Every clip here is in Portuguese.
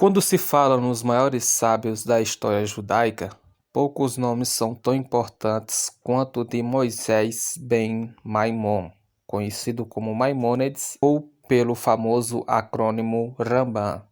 Quando se fala nos maiores sábios da história judaica, poucos nomes são tão importantes quanto o de Moisés ben Maimon, conhecido como Maimônides ou pelo famoso acrônimo Rambam.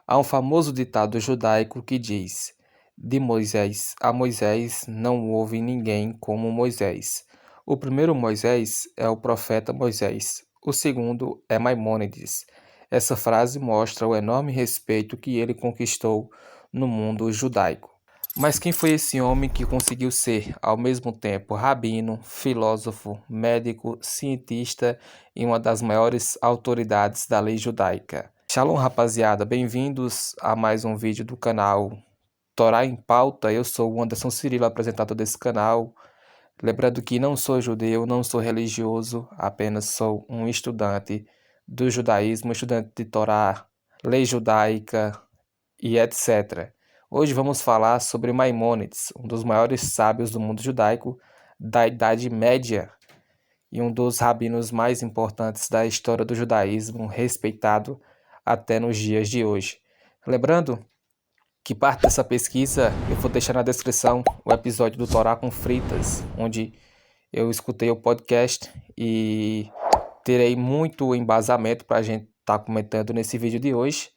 Há um famoso ditado judaico que diz: de Moisés a Moisés não houve ninguém como Moisés. O primeiro Moisés é o profeta Moisés, o segundo é Maimônides. Essa frase mostra o enorme respeito que ele conquistou no mundo judaico. Mas quem foi esse homem que conseguiu ser, ao mesmo tempo, rabino, filósofo, médico, cientista e uma das maiores autoridades da lei judaica? Shalom, rapaziada, bem-vindos a mais um vídeo do canal Torá em Pauta. Eu sou o Anderson Cirilo, apresentador desse canal. Lembrando que não sou judeu, não sou religioso, apenas sou um estudante do judaísmo, estudante de Torá, lei judaica e etc. Hoje vamos falar sobre Maimônides, um dos maiores sábios do mundo judaico da Idade Média e um dos rabinos mais importantes da história do judaísmo, respeitado até nos dias de hoje. Lembrando que parte dessa pesquisa eu vou deixar na descrição o episódio do Torá com Fritas, onde eu escutei o podcast e terei muito embasamento para a gente estar comentando nesse vídeo de hoje,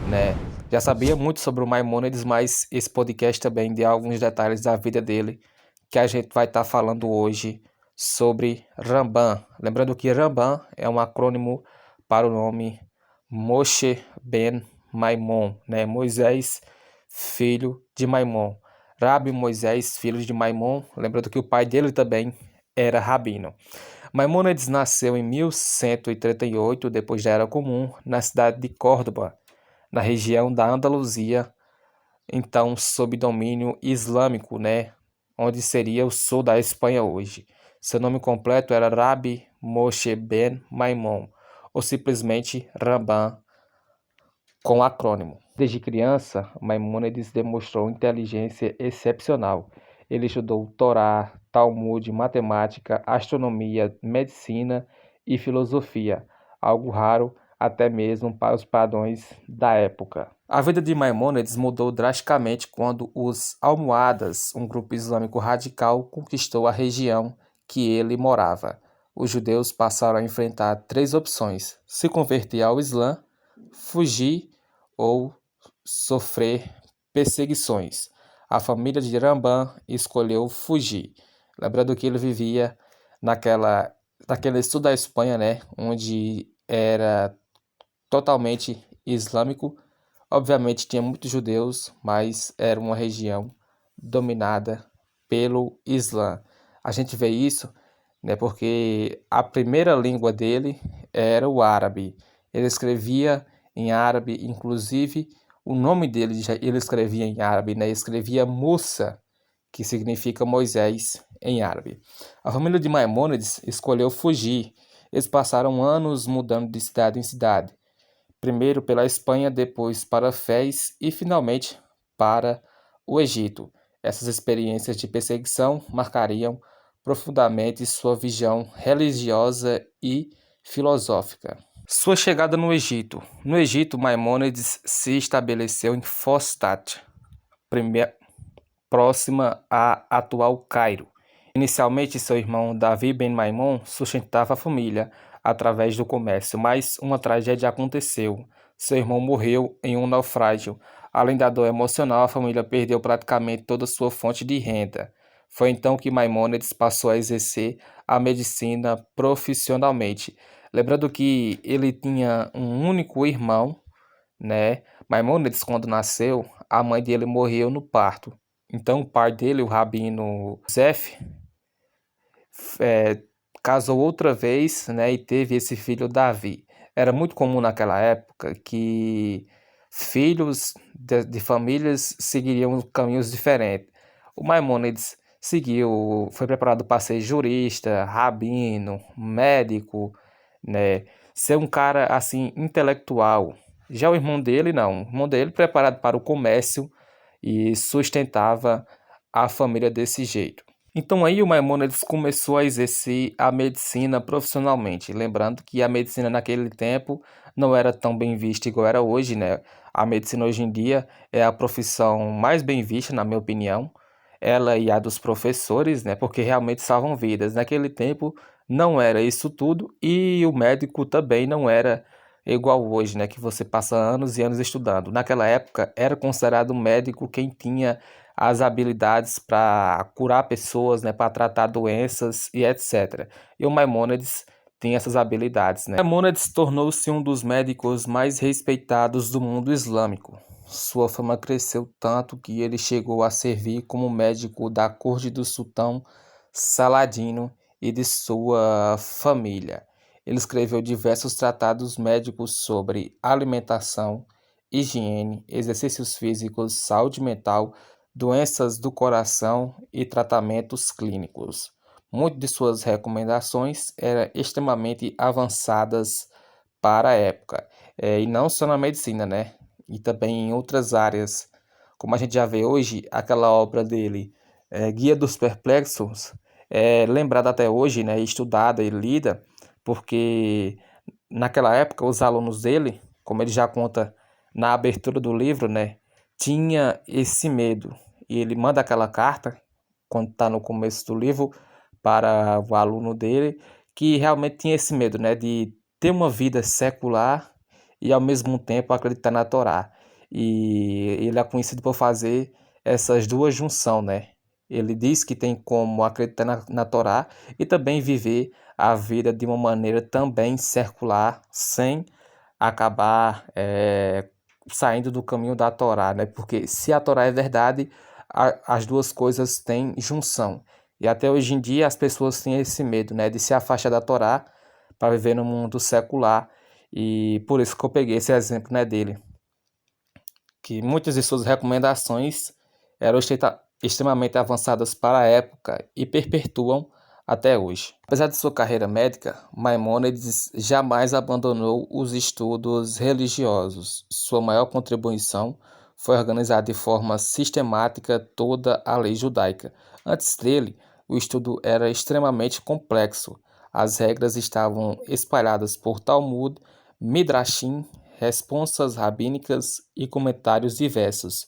né? Já sabia muito sobre o Maimônides, mas esse podcast também deu alguns detalhes da vida dele que a gente vai estar falando hoje sobre Rambam. Lembrando que Rambam é um acrônimo para o nome Moshe ben Maimon, né? Moisés, filho de Maimon. Rabi Moisés, filho de Maimon. Lembrando que o pai dele também era rabino. Maimônides nasceu em 1138, depois da Era Comum, na cidade de Córdoba, na região da Andaluzia, então sob domínio islâmico, né? Onde seria o sul da Espanha hoje. Seu nome completo era Rabi Moshe ben Maimon, ou simplesmente Rambam, com acrônimo. Desde criança, Maimônides demonstrou inteligência excepcional. Ele estudou Torá, Talmud, matemática, astronomia, medicina e filosofia, algo raro até mesmo para os padrões da época. A vida de Maimônides mudou drasticamente quando os Almohadas, um grupo islâmico radical, conquistou a região que ele morava. Os judeus passaram a enfrentar três opções: se converter ao Islã, fugir ou sofrer perseguições. A família de Rambam escolheu fugir. Lembrando que ele vivia naquele sul da Espanha, né, onde era totalmente islâmico. Obviamente tinha muitos judeus, mas era uma região dominada pelo Islã. A gente vê isso, né, porque a primeira língua dele era o árabe. Ele escrevia em árabe, inclusive o nome dele ele escrevia em árabe, né? Escrevia Musa, que significa Moisés em árabe. A família de Maimônides escolheu fugir. Eles passaram anos mudando de cidade em cidade. Primeiro pela Espanha, depois para Fez e finalmente para o Egito. Essas experiências de perseguição marcariam profundamente sua visão religiosa e filosófica. Sua chegada no Egito. No Egito, Maimônides se estabeleceu em Fostat, próxima à atual Cairo. Inicialmente, seu irmão Davi ben Maimon sustentava a família através do comércio, mas uma tragédia aconteceu. Seu irmão morreu em um naufrágio. Além da dor emocional, a família perdeu praticamente toda sua fonte de renda. Foi então que Maimônides passou a exercer a medicina profissionalmente. Lembrando que ele tinha um único irmão, né? Maimônides, quando nasceu, a mãe dele morreu no parto. Então, o pai dele, o rabino Zef, casou outra vez, né, e teve esse filho Davi. Era muito comum naquela época que filhos de famílias seguiriam caminhos diferentes. O Maimônides seguiu, foi preparado para ser jurista, rabino, médico, né, ser um cara assim intelectual. Já o irmão dele não, o irmão dele preparado para o comércio e sustentava a família desse jeito. Então aí o Maimônides começou a exercer a medicina profissionalmente, lembrando que a medicina naquele tempo não era tão bem vista igual era hoje, né? A medicina hoje em dia é a profissão mais bem vista, na minha opinião, ela e a dos professores, né? Porque realmente salvam vidas. Naquele tempo não era isso tudo e o médico também não era igual hoje, né? Que você passa anos e anos estudando. Naquela época era considerado médico quem tinha as habilidades para curar pessoas, né? Para tratar doenças e etc. E o Maimônides tem essas habilidades, né? Maimônides tornou-se um dos médicos mais respeitados do mundo islâmico. Sua fama cresceu tanto que ele chegou a servir como médico da corte do sultão Saladino e de sua família. Ele escreveu diversos tratados médicos sobre alimentação, higiene, exercícios físicos, saúde mental, doenças do coração e tratamentos clínicos. Muitas de suas recomendações eram extremamente avançadas para a época, e não só na medicina, né? E também em outras áreas. Como a gente já vê hoje, aquela obra dele, Guia dos Perplexos, é lembrada até hoje, né? Estudada e lida, porque naquela época os alunos dele, como ele já conta na abertura do livro, né? Tinha esse medo. E ele manda aquela carta, quando está no começo do livro, para o aluno dele, que realmente tinha esse medo, né, de ter uma vida secular e ao mesmo tempo acreditar na Torá. E ele é conhecido por fazer essas duas junções, né? Ele diz que tem como acreditar na Torá e também viver a vida de uma maneira também secular, sem acabar saindo do caminho da Torá, né? Porque se a Torá é verdade, as duas coisas têm junção. E até hoje em dia as pessoas têm esse medo, né, de se afastar da Torá para viver no mundo secular. E por isso que eu peguei esse exemplo, né, dele, que muitas de suas recomendações eram extremamente avançadas para a época e perpetuam até hoje. Apesar de sua carreira médica, Maimônides jamais abandonou os estudos religiosos. Sua maior contribuição foi organizar de forma sistemática toda a lei judaica. Antes dele, o estudo era extremamente complexo. As regras estavam espalhadas por Talmud, Midrashim, responsas rabínicas e comentários diversos.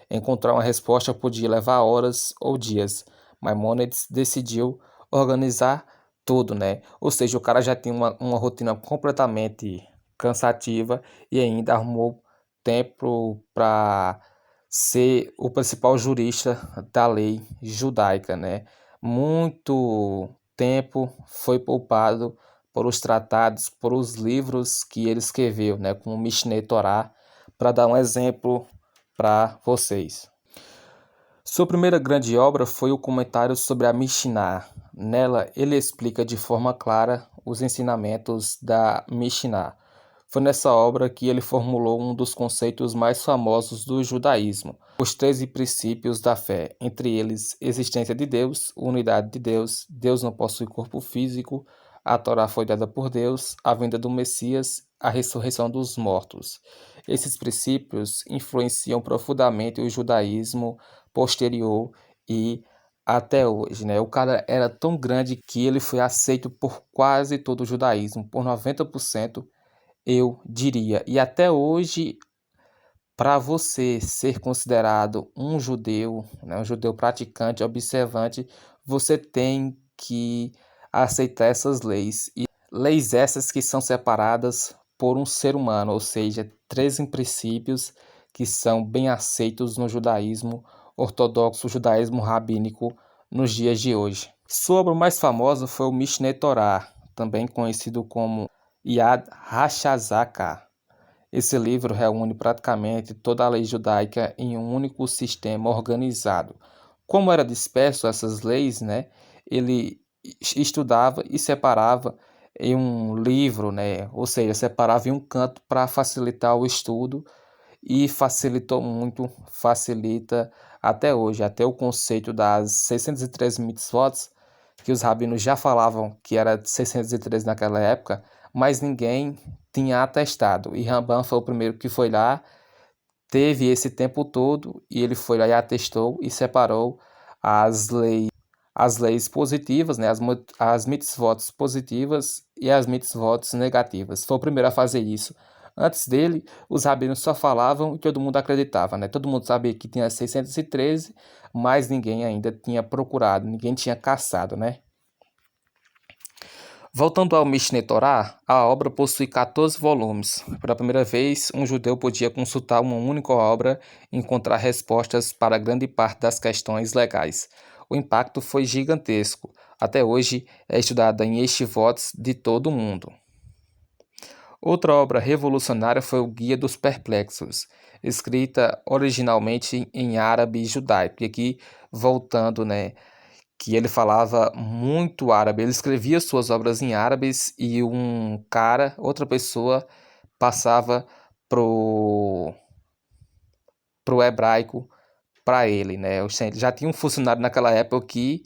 Encontrar uma resposta podia levar horas ou dias. Maimônides decidiu organizar tudo, né? Ou seja, o cara já tinha uma rotina completamente cansativa e ainda arrumou tempo para ser o principal jurista da lei judaica, né? Muito tempo foi poupado por os tratados, por os livros que ele escreveu, né? Como Mishneh Torah, para dar um exemplo para vocês. Sua primeira grande obra foi o comentário sobre a Mishnah. Nela, ele explica de forma clara os ensinamentos da Mishnah. Foi nessa obra que ele formulou um dos conceitos mais famosos do judaísmo, os 13 princípios da fé, entre eles existência de Deus, unidade de Deus, Deus não possui corpo físico, a Torá foi dada por Deus, a vinda do Messias, a ressurreição dos mortos. Esses princípios influenciam profundamente o judaísmo posterior e até hoje, né? O cara era tão grande que ele foi aceito por quase todo o judaísmo, por 90%, eu diria. E até hoje, para você ser considerado um judeu, né, um judeu praticante, observante, você tem que aceitar essas leis. E leis essas que são separadas por um ser humano, ou seja, 13 princípios que são bem aceitos no judaísmo ortodoxo, judaísmo rabínico nos dias de hoje. Sua obra mais famosa foi o Mishneh Torah, também conhecido como Yad HaShazaka. Esse livro reúne praticamente toda a lei judaica em um único sistema organizado. Como era disperso essas leis, né, ele estudava e separava em um livro, né, ou seja, separava em um canto para facilitar o estudo e facilitou muito, facilita até hoje, até o conceito das 613 mitzvot, que os rabinos já falavam que era 613 naquela época, mas ninguém tinha atestado. E Rambam foi o primeiro que foi lá, teve esse tempo todo, e ele foi lá e atestou e separou as leis positivas, né, as mitzvot positivas e as mitzvot negativas. Foi o primeiro a fazer isso. Antes dele, os rabinos só falavam e todo mundo acreditava, né? Todo mundo sabia que tinha 613, mas ninguém ainda tinha procurado, ninguém tinha caçado, né? Voltando ao Mishneh Torah, a obra possui 14 volumes. Pela primeira vez, um judeu podia consultar uma única obra e encontrar respostas para grande parte das questões legais. O impacto foi gigantesco. Até hoje é estudada em yeshivot de todo o mundo. Outra obra revolucionária foi o Guia dos Perplexos, escrita originalmente em árabe e judaico. E aqui, voltando, né? Que ele falava muito árabe. Ele escrevia suas obras em árabes e outra pessoa, passava pro hebraico para ele, né? Já tinha um funcionário naquela época que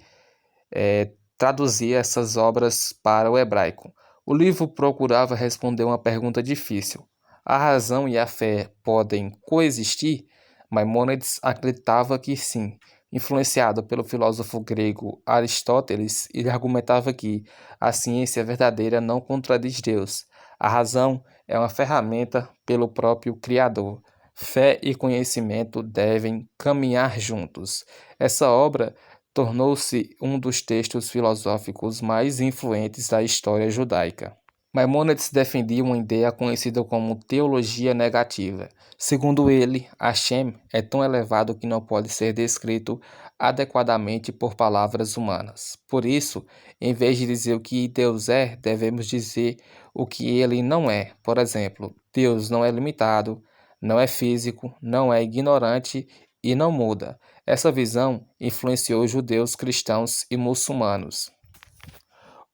traduzia essas obras para o hebraico. O livro procurava responder uma pergunta difícil: a razão e a fé podem coexistir? Maimônides acreditava que sim. Influenciado pelo filósofo grego Aristóteles, ele argumentava que a ciência verdadeira não contradiz Deus. A razão é uma ferramenta pelo próprio Criador. Fé e conhecimento devem caminhar juntos. Essa obra tornou-se um dos textos filosóficos mais influentes da história judaica. Maimônides defendia uma ideia conhecida como teologia negativa. Segundo ele, Hashem é tão elevado que não pode ser descrito adequadamente por palavras humanas. Por isso, em vez de dizer o que Deus é, devemos dizer o que ele não é. Por exemplo, Deus não é limitado, não é físico, não é ignorante e não muda. Essa visão influenciou judeus, cristãos e muçulmanos.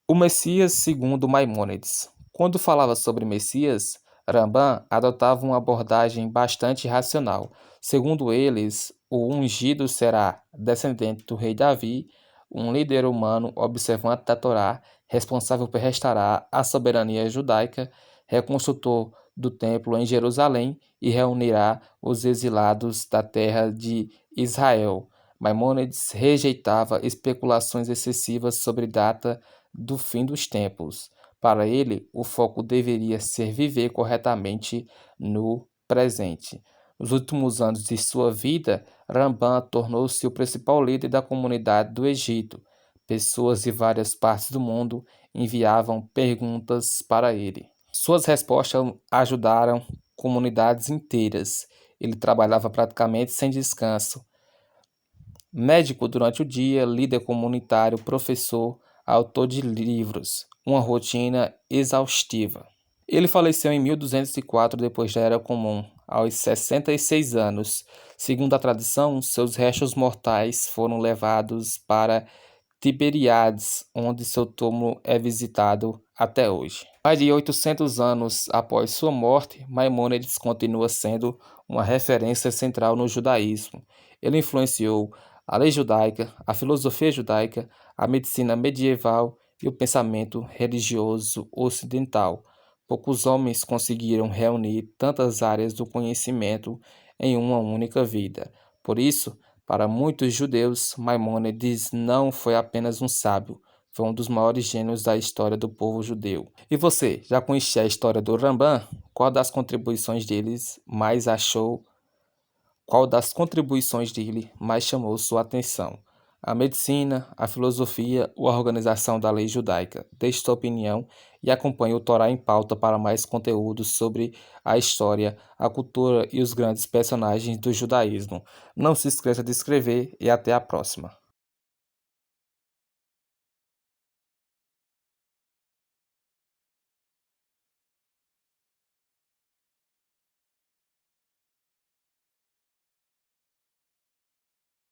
O Messias segundo Maimônides. Quando falava sobre Messias, Rambam adotava uma abordagem bastante racional. Segundo eles, o ungido será descendente do rei Davi, um líder humano observante da Torá, responsável por restaurar a soberania judaica, reconstrutor do templo em Jerusalém e reunirá os exilados da terra de Israel. Maimônides rejeitava especulações excessivas sobre data do fim dos tempos. Para ele, o foco deveria ser viver corretamente no presente. Nos últimos anos de sua vida, Rambam tornou-se o principal líder da comunidade do Egito. Pessoas de várias partes do mundo enviavam perguntas para ele. Suas respostas ajudaram comunidades inteiras. Ele trabalhava praticamente sem descanso. Médico durante o dia, líder comunitário, professor, autor de livros, uma rotina exaustiva. Ele faleceu em 1204 depois da Era Comum, aos 66 anos. Segundo a tradição, seus restos mortais foram levados para Tiberíades, onde seu túmulo é visitado até hoje. Mais de 800 anos após sua morte, Maimônides continua sendo uma referência central no judaísmo. Ele influenciou a lei judaica, a filosofia judaica, a medicina medieval e o pensamento religioso ocidental. Poucos homens conseguiram reunir tantas áreas do conhecimento em uma única vida. Por isso, para muitos judeus, Maimônides não foi apenas um sábio, foi um dos maiores gênios da história do povo judeu. E você, já conhecia a história do Rambam? Qual das contribuições dele mais chamou sua atenção? A medicina, a filosofia ou a organização da lei judaica? Deixe sua opinião e acompanhe o Torá em Pauta para mais conteúdos sobre a história, a cultura e os grandes personagens do judaísmo. Não se esqueça de inscrever e até a próxima.